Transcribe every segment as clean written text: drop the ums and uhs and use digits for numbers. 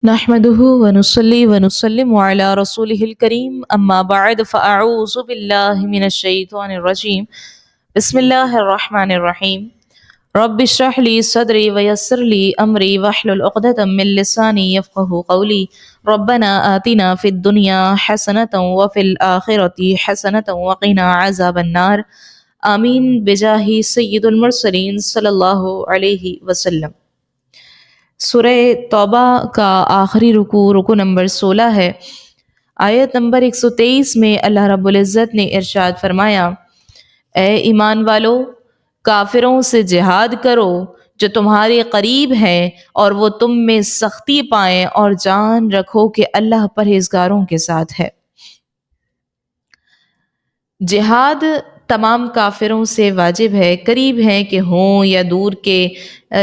نحمده ونصلي ونسلم على رسوله الكريم اما بعد فاعوذ بالله من الشيطان الرجيم بسم الله الرحمن الرحيم رب اشرح لي صدري ويسر لي امري واحلل عقدة من لساني يفقهوا قولي ربنا آتنا في الدنيا حسنة وفي الآخرة حسنة وقنا عذاب النار آمین بجاہ سید المرسلین صلی اللہ علیہ وسلم۔ سورہ توبہ کا آخری رکوع نمبر 16 ہے۔ آیت نمبر 123 میں اللہ رب العزت نے ارشاد فرمایا، اے ایمان والو، کافروں سے جہاد کرو جو تمہارے قریب ہیں اور وہ تم میں سختی پائیں، اور جان رکھو کہ اللہ پرہیزگاروں کے ساتھ ہے۔ جہاد تمام کافروں سے واجب ہے، قریب ہیں کہ ہوں یا دور کے،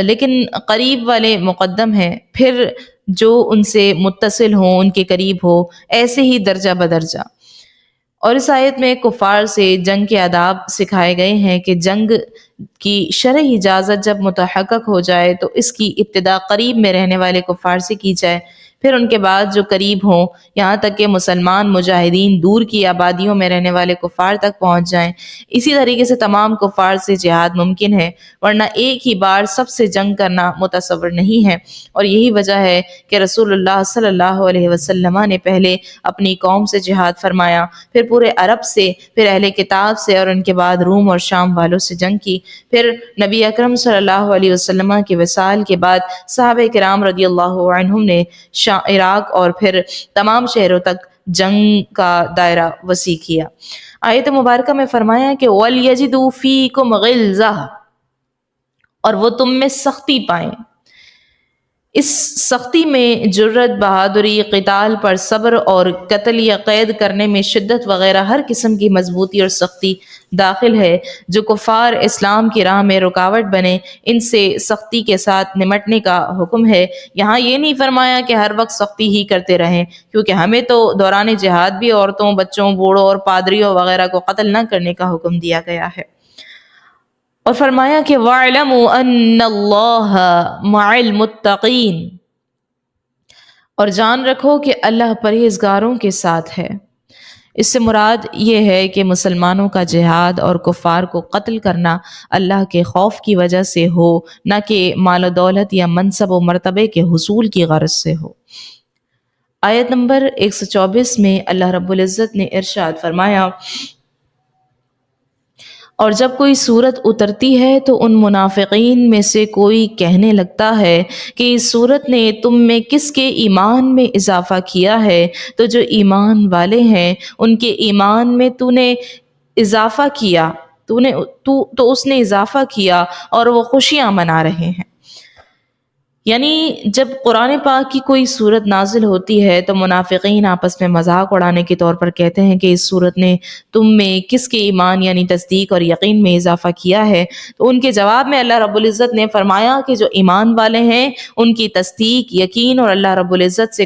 لیکن قریب والے مقدم ہیں، پھر جو ان سے متصل ہوں ان کے قریب ہو، ایسے ہی درجہ بدرجہ۔ اور اس آیت میں کفار سے جنگ کے آداب سکھائے گئے ہیں کہ جنگ کی شرعی اجازت جب متحقق ہو جائے تو اس کی ابتدا قریب میں رہنے والے کفار سے کی جائے، پھر ان کے بعد جو قریب ہوں، یہاں تک کہ مسلمان مجاہدین دور کی آبادیوں میں رہنے والے کفار تک پہنچ جائیں۔ اسی طریقے سے تمام کفار سے جہاد ممکن ہے، ورنہ ایک ہی بار سب سے جنگ کرنا متصور نہیں ہے۔ اور یہی وجہ ہے کہ رسول اللہ صلی اللہ علیہ وسلم نے پہلے اپنی قوم سے جہاد فرمایا، پھر پورے عرب سے، پھر اہل کتاب سے، اور ان کے بعد روم اور شام والوں سے جنگ کی۔ پھر نبی اکرم صلی اللہ علیہ وسلم کے وصال کے بعد صحابہ کرام رضی اللہ عنہم نے عراق اور پھر تمام شہروں تک جنگ کا دائرہ وسیع کیا۔ آیت مبارکہ میں فرمایا کہ وَلْيَجِدُوا فِيكُمْ غِلْظَةً، اور وہ تم میں سختی پائیں۔ اس سختی میں جرت، بہادری، قتال پر صبر اور قتل یا قید کرنے میں شدت وغیرہ ہر قسم کی مضبوطی اور سختی داخل ہے۔ جو کفار اسلام کی راہ میں رکاوٹ بنے، ان سے سختی کے ساتھ نمٹنے کا حکم ہے۔ یہاں یہ نہیں فرمایا کہ ہر وقت سختی ہی کرتے رہیں، کیونکہ ہمیں تو دوران جہاد بھی عورتوں، بچوں، بوڑھوں اور پادریوں وغیرہ کو قتل نہ کرنے کا حکم دیا گیا ہے۔ اور فرمایا کہ وَاعْلَمُوا أَنَّ اللَّهَ مَعَ الْمُتَّقِينَ، اور جان رکھو کہ اللہ پرہیزگاروں کے ساتھ ہے۔ اس سے مراد یہ ہے کہ مسلمانوں کا جہاد اور کفار کو قتل کرنا اللہ کے خوف کی وجہ سے ہو، نہ کہ مال و دولت یا منصب و مرتبے کے حصول کی غرض سے ہو۔ آیت نمبر 124 میں اللہ رب العزت نے ارشاد فرمایا، اور جب کوئی صورت اترتی ہے تو ان منافقین میں سے کوئی کہنے لگتا ہے کہ اس صورت نے تم میں کس کے ایمان میں اضافہ کیا ہے، تو جو ایمان والے ہیں ان کے ایمان میں تو نے اضافہ کیا، تو اس نے اضافہ کیا اور وہ خوشیاں منا رہے ہیں۔ یعنی جب قرآن پاک کی کوئی صورت نازل ہوتی ہے تو منافقین آپس میں مذاق اڑانے کے طور پر کہتے ہیں کہ اس صورت نے تم میں کس کے ایمان یعنی تصدیق اور یقین میں اضافہ کیا ہے۔ تو ان کے جواب میں اللہ رب العزت نے فرمایا کہ جو ایمان والے ہیں ان کی تصدیق، یقین اور اللہ رب العزت سے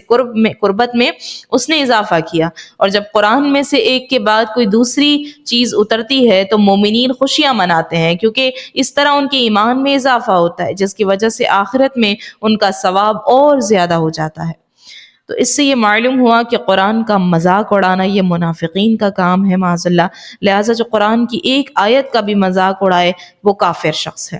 قربت میں اس نے اضافہ کیا۔ اور جب قرآن میں سے ایک کے بعد کوئی دوسری چیز اترتی ہے تو مومنین خوشیاں مناتے ہیں، کیونکہ اس طرح ان کے ایمان میں اضافہ ہوتا ہے، جس کی وجہ سے آخرت میں ان کا ثواب اور زیادہ ہو جاتا ہے۔ تو اس سے یہ معلوم ہوا کہ قرآن کا مذاق اڑانا یہ منافقین کا کام ہے معاذ اللہ، لہٰذا جو قرآن کی ایک آیت کا بھی مذاق اڑائے وہ کافر شخص ہے۔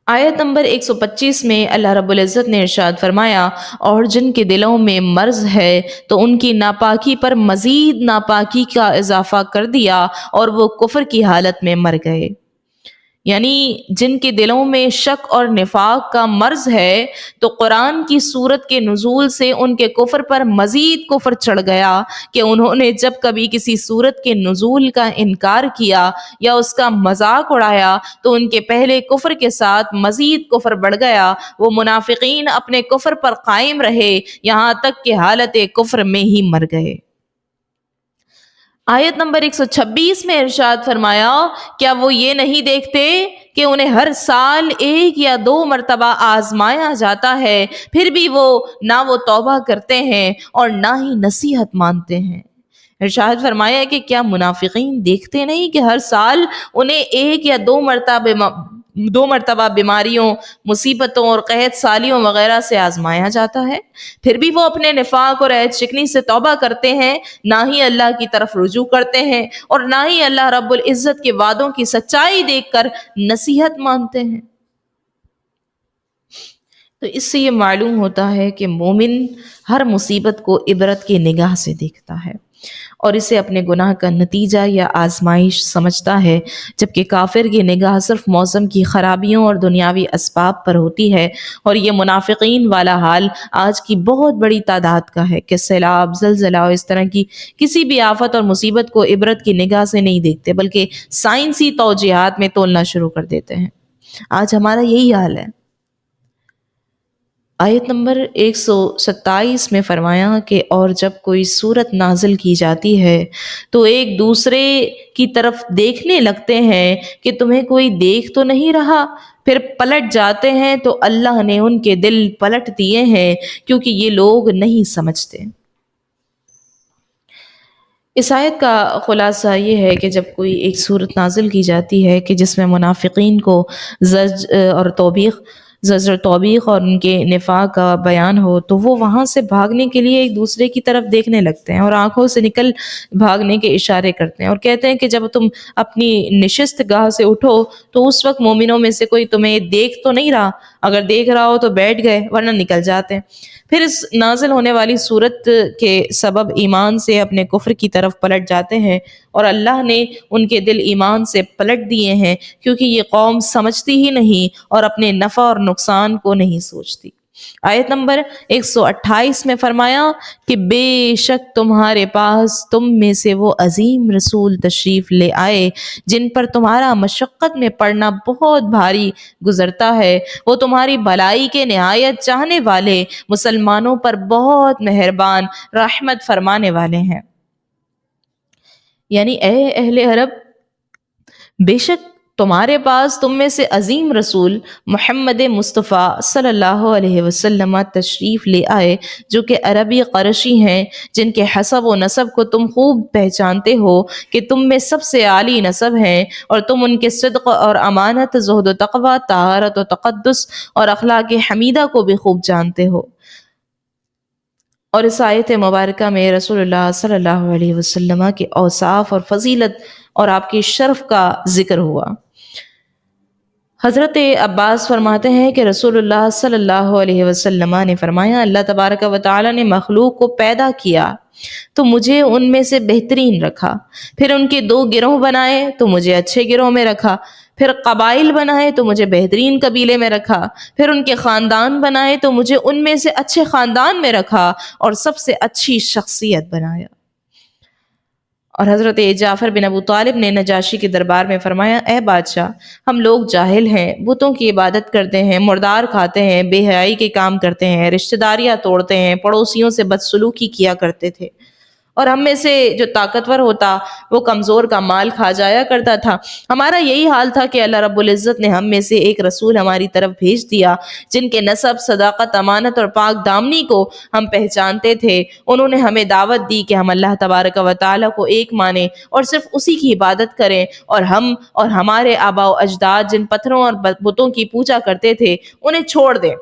آیت نمبر 125 میں اللہ رب العزت نے ارشاد فرمایا، اور جن کے دلوں میں مرض ہے تو ان کی ناپاکی پر مزید ناپاکی کا اضافہ کر دیا اور وہ کفر کی حالت میں مر گئے۔ یعنی جن کے دلوں میں شک اور نفاق کا مرض ہے تو قرآن کی صورت کے نزول سے ان کے کفر پر مزید کفر چڑھ گیا کہ انہوں نے جب کبھی کسی صورت کے نزول کا انکار کیا یا اس کا مذاق اڑایا تو ان کے پہلے کفر کے ساتھ مزید کفر بڑھ گیا۔ وہ منافقین اپنے کفر پر قائم رہے یہاں تک کہ حالت کفر میں ہی مر گئے۔ آیت نمبر 126 میں ارشاد فرمایا، کیا وہ یہ نہیں دیکھتے کہ انہیں ہر سال ایک یا دو مرتبہ آزمایا جاتا ہے، پھر بھی نہ وہ توبہ کرتے ہیں اور نہ ہی نصیحت مانتے ہیں۔ ارشاد فرمایا کہ کیا منافقین دیکھتے نہیں کہ ہر سال انہیں ایک یا دو مرتبہ دو مرتبہ بیماریوں، مصیبتوں اور قحط سالیوں وغیرہ سے آزمایا جاتا ہے، پھر بھی وہ اپنے نفاق اور عہد شکنی سے توبہ کرتے ہیں، نہ ہی اللہ کی طرف رجوع کرتے ہیں اور نہ ہی اللہ رب العزت کے وعدوں کی سچائی دیکھ کر نصیحت مانتے ہیں۔ تو اس سے یہ معلوم ہوتا ہے کہ مومن ہر مصیبت کو عبرت کی نگاہ سے دیکھتا ہے اور اسے اپنے گناہ کا نتیجہ یا آزمائش سمجھتا ہے، جبکہ کافر کی نگاہ صرف موسم کی خرابیوں اور دنیاوی اسباب پر ہوتی ہے، اور یہ منافقین والا حال آج کی بہت بڑی تعداد کا ہے کہ سیلاب، زلزلہ اور اس طرح کی کسی بھی آفت اور مصیبت کو عبرت کی نگاہ سے نہیں دیکھتے، بلکہ سائنسی توجیہات میں تولنا شروع کر دیتے ہیں۔ آج ہمارا یہی حال ہے۔ آیت نمبر 127 میں فرمایا کہ اور جب کوئی صورت نازل کی جاتی ہے تو ایک دوسرے کی طرف دیکھنے لگتے ہیں کہ تمہیں کوئی دیکھ تو نہیں رہا، پھر پلٹ جاتے ہیں تو اللہ نے ان کے دل پلٹ دیے ہیں کیونکہ یہ لوگ نہیں سمجھتے۔ اس آیت کا خلاصہ یہ ہے کہ جب کوئی ایک صورت نازل کی جاتی ہے کہ جس میں منافقین کو زجر توبیخ اور ان کے نفاق کا بیان ہو، تو وہ وہاں سے بھاگنے کے لیے ایک دوسرے کی طرف دیکھنے لگتے ہیں اور آنکھوں سے نکل بھاگنے کے اشارے کرتے ہیں اور کہتے ہیں کہ جب تم اپنی نشست گاہ سے اٹھو تو اس وقت مومنوں میں سے کوئی تمہیں دیکھ تو نہیں رہا، اگر دیکھ رہا ہو تو بیٹھ گئے ورنہ نکل جاتے ہیں۔ پھر اس نازل ہونے والی صورت کے سبب ایمان سے اپنے کفر کی طرف پلٹ جاتے ہیں اور اللہ نے ان کے دل ایمان سے پلٹ دیے ہیں کیونکہ یہ قوم سمجھتی ہی نہیں اور اپنے نفع اور نقصان کو نہیں سوچتی۔ آیت نمبر 128 میں فرمایا کہ بے شک تمہارے پاس تم میں سے وہ عظیم رسول تشریف لے آئے جن پر تمہارا مشقت میں پڑنا بہت بھاری گزرتا ہے، وہ تمہاری بھلائی کے نہایت چاہنے والے، مسلمانوں پر بہت مہربان، رحمت فرمانے والے ہیں۔ یعنی اے اہل عرب، بے شک تمہارے پاس تم میں سے عظیم رسول محمد مصطفیٰ صلی اللہ علیہ وسلم تشریف لے آئے جو کہ عربی قرشی ہیں، جن کے حسب و نسب کو تم خوب پہچانتے ہو کہ تم میں سب سے عالی نسب ہیں، اور تم ان کے صدق اور امانت، زہد و تقوی، طہارت و تقدس اور اخلاق حمیدہ کو بھی خوب جانتے ہو۔ اور اس آیت مبارکہ میں رسول اللہ صلی اللہ علیہ وسلم کے اوصاف اور فضیلت اور آپ کے شرف کا ذکر ہوا۔ حضرت عباس فرماتے ہیں کہ رسول اللہ صلی اللہ علیہ وسلم نے فرمایا، اللہ تبارک و تعالی نے مخلوق کو پیدا کیا تو مجھے ان میں سے بہترین رکھا، پھر ان کے دو گروہ بنائے تو مجھے اچھے گروہ میں رکھا، پھر قبائل بنائے تو مجھے بہترین قبیلے میں رکھا، پھر ان کے خاندان بنائے تو مجھے ان میں سے اچھے خاندان میں رکھا، اور سب سے اچھی شخصیت بنایا۔ اور حضرت جعفر بن ابو طالب نے نجاشی کے دربار میں فرمایا، اے بادشاہ، ہم لوگ جاہل ہیں، بتوں کی عبادت کرتے ہیں، مردار کھاتے ہیں، بے حیائی کے کام کرتے ہیں، رشتہ داریاں توڑتے ہیں، پڑوسیوں سے بدسلوکی کیا کرتے تھے، اور ہم میں سے جو طاقتور ہوتا وہ کمزور کا مال کھا جایا کرتا تھا۔ ہمارا یہی حال تھا کہ اللہ رب العزت نے ہم میں سے ایک رسول ہماری طرف بھیج دیا جن کے نسب، صداقت، امانت اور پاک دامنی کو ہم پہچانتے تھے۔ انہوں نے ہمیں دعوت دی کہ ہم اللہ تبارک و تعالیٰ کو ایک مانیں اور صرف اسی کی عبادت کریں، اور ہم اور ہمارے آباء و اجداد جن پتھروں اور بتوں کی پوجا کرتے تھے انہیں چھوڑ دیں۔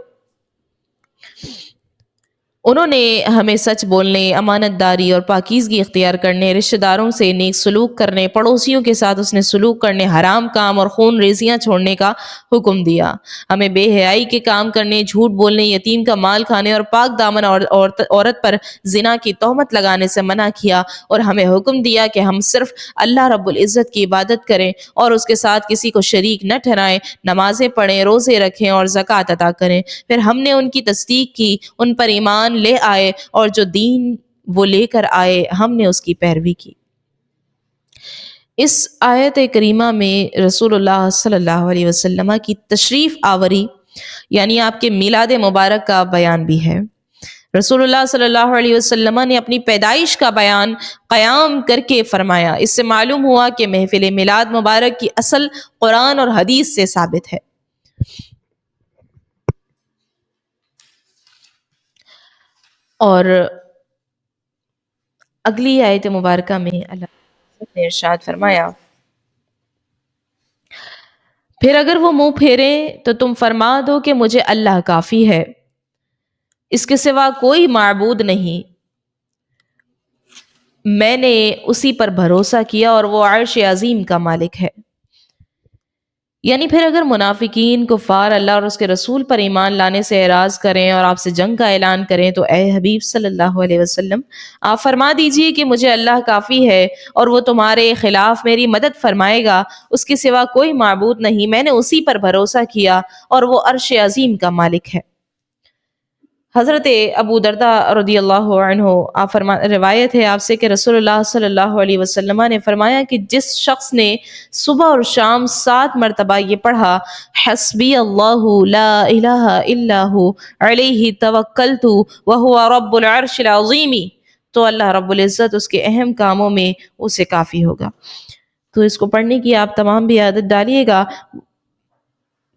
انہوں نے ہمیں سچ بولنے، امانت داری اور پاکیزگی اختیار کرنے، رشتہ داروں سے نیک سلوک کرنے، پڑوسیوں کے ساتھ حسن سلوک کرنے، حرام کام اور خون ریزیاں چھوڑنے کا حکم دیا۔ ہمیں بے حیائی کے کام کرنے، جھوٹ بولنے، یتیم کا مال کھانے اور پاک دامن عورت پر زنا کی تہمت لگانے سے منع کیا، اور ہمیں حکم دیا کہ ہم صرف اللہ رب العزت کی عبادت کریں اور اس کے ساتھ کسی کو شریک نہ ٹھہرائیں، نمازیں پڑھیں، روزے رکھیں اور زکوٰۃ ادا کریں۔ پھر ہم نے ان کی تصدیق کی، ان پر ایمان لے آئے، اور جو دین وہ لے کر آئے ہم نے اس کی پیروی کی۔ اس آیت کریمہ میں رسول اللہ صلی اللہ علیہ وسلم کی تشریف آوری یعنی آپ کے میلاد مبارک کا بیان بھی ہے۔ رسول اللہ صلی اللہ علیہ وسلم نے اپنی پیدائش کا بیان قیام کر کے فرمایا۔ اس سے معلوم ہوا کہ محفل میلاد مبارک کی اصل قرآن اور حدیث سے ثابت ہے۔ اور اگلی آیت مبارکہ میں اللہ نے ارشاد فرمایا، پھر اگر وہ منہ پھیریں تو تم فرما دو کہ مجھے اللہ کافی ہے، اس کے سوا کوئی معبود نہیں، میں نے اسی پر بھروسہ کیا اور وہ عرش عظیم کا مالک ہے۔ یعنی پھر اگر منافقین کفار اللہ اور اس کے رسول پر ایمان لانے سے اعراض کریں اور آپ سے جنگ کا اعلان کریں تو اے حبیب صلی اللہ علیہ وسلم آپ فرما دیجئے کہ مجھے اللہ کافی ہے اور وہ تمہارے خلاف میری مدد فرمائے گا، اس کے سوا کوئی معبود نہیں، میں نے اسی پر بھروسہ کیا اور وہ عرش عظیم کا مالک ہے۔ حضرت ابو درداء رضی اللہ عنہ روایت ہے آپ سے کہ رسول اللہ صلی اللہ علیہ وسلم نے فرمایا کہ جس شخص نے صبح اور شام 7 مرتبہ یہ پڑھا حسبی اللہ لا الہ الا ہو علیہ توکلت وہو رب العرش العظیم، تو اللہ رب العزت اس کے اہم کاموں میں اسے کافی ہوگا۔ تو اس کو پڑھنے کی آپ تمام بھی عادت ڈالیے گا۔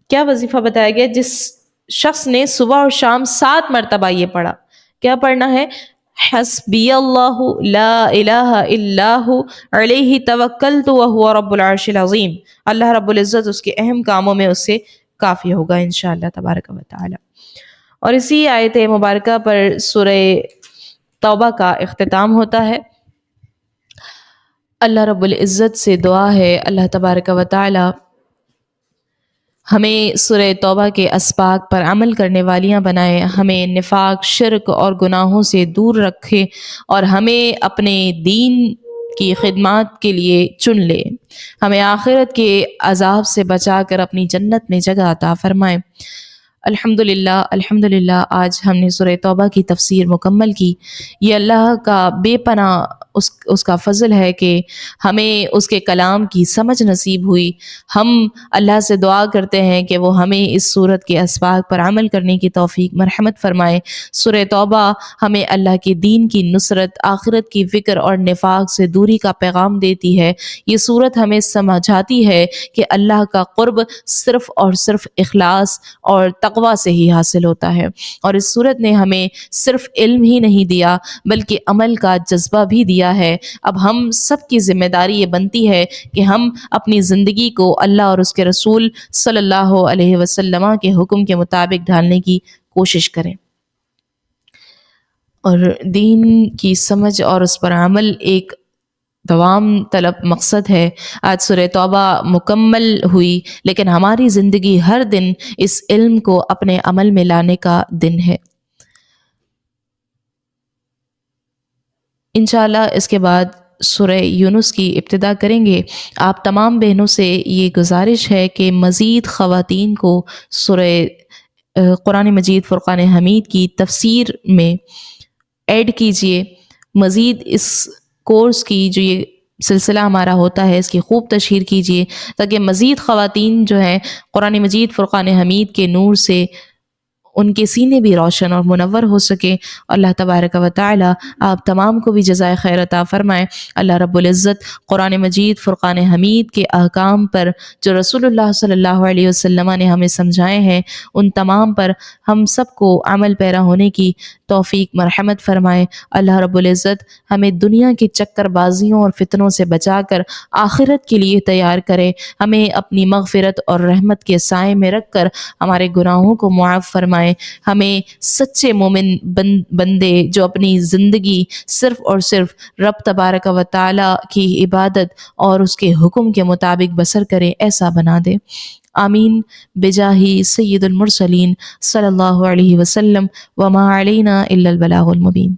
کیا وظیفہ بتایا گیا؟ جس شخص نے صبح اور شام 7 مرتبہ یہ پڑھا، کیا پڑھنا ہے؟ حسبی اللہ لا الہ الا ہو علیہ توکلت وہو رب العرش العظیم، اللہ رب العزت اس کے اہم کاموں میں اس سے کافی ہوگا انشاءاللہ تبارک و تعالی۔ اور اسی آیت مبارکہ پر سورہ توبہ کا اختتام ہوتا ہے۔ اللہ رب العزت سے دعا ہے اللہ تبارک و تعالی ہمیں سورہ توبہ کے اسباق پر عمل کرنے والیاں بنائے، ہمیں نفاق، شرک اور گناہوں سے دور رکھے اور ہمیں اپنے دین کی خدمات کے لیے چن لے، ہمیں آخرت کے عذاب سے بچا کر اپنی جنت میں جگہ عطا فرمائے۔ الحمدللہ آج ہم نے سورہ توبہ کی تفسیر مکمل کی۔ یہ اللہ کا بے پناہ اس کا فضل ہے کہ ہمیں اس کے کلام کی سمجھ نصیب ہوئی۔ ہم اللہ سے دعا کرتے ہیں کہ وہ ہمیں اس صورت کے اسباق پر عمل کرنے کی توفیق مرحمت فرمائے۔ سورہ توبہ ہمیں اللہ کے دین کی نصرت، آخرت کی فکر اور نفاق سے دوری کا پیغام دیتی ہے۔ یہ صورت ہمیں سمجھاتی ہے کہ اللہ کا قرب صرف اور صرف اخلاص اور تقوی سے ہی حاصل ہوتا ہے، اور اس صورت نے ہمیں صرف علم ہی نہیں دیا بلکہ عمل کا جذبہ بھی دیا ہے۔ اب ہم سب کی ذمہ داری یہ بنتی ہے کہ ہم اپنی زندگی کو اللہ اور اس کے رسول صلی اللہ علیہ وسلم کے حکم کے مطابق ڈھالنے کی کوشش کریں، اور دین کی سمجھ اور اس پر عمل ایک دوام طلب مقصد ہے۔ آج سورہ توبہ مکمل ہوئی، لیکن ہماری زندگی ہر دن اس علم کو اپنے عمل میں لانے کا دن ہے۔ انشاءاللہ اس کے بعد سورہ یونس کی ابتدا کریں گے۔ آپ تمام بہنوں سے یہ گزارش ہے کہ مزید خواتین کو سورہ قرآن مجید فرقان حمید کی تفسیر میں ایڈ کیجئے۔ مزید اس کورس کی جو یہ سلسلہ ہمارا ہوتا ہے اس کی خوب تشہیر کیجئے، تاکہ مزید خواتین جو ہیں قرآن مجید فرقان حمید کے نور سے ان کے سینے بھی روشن اور منور ہو سکے۔ اللہ تبارک و تعالی آپ تمام کو بھی جزائے خیر عطا فرمائے۔ اللہ رب العزت قرآن مجید فرقان حمید کے احکام پر جو رسول اللہ صلی اللہ علیہ وسلم نے ہمیں سمجھائے ہیں ان تمام پر ہم سب کو عمل پیرا ہونے کی توفیق مرحمت فرمائے۔ اللہ رب العزت ہمیں دنیا کی چکر بازیوں اور فتنوں سے بچا کر آخرت کے لیے تیار کرے، ہمیں اپنی مغفرت اور رحمت کے سائے میں رکھ کر ہمارے گناہوں کو معاف فرمائے، ہمیں سچے مومن بندے جو اپنی زندگی صرف اور صرف رب تبارک و تعالی کی عبادت اور اس کے حکم کے مطابق بسر کرے ایسا بنا دے۔ آمین بجاہ سید المرسلین صلی اللہ علیہ وسلم، وما علینا الا البلاغ المبین۔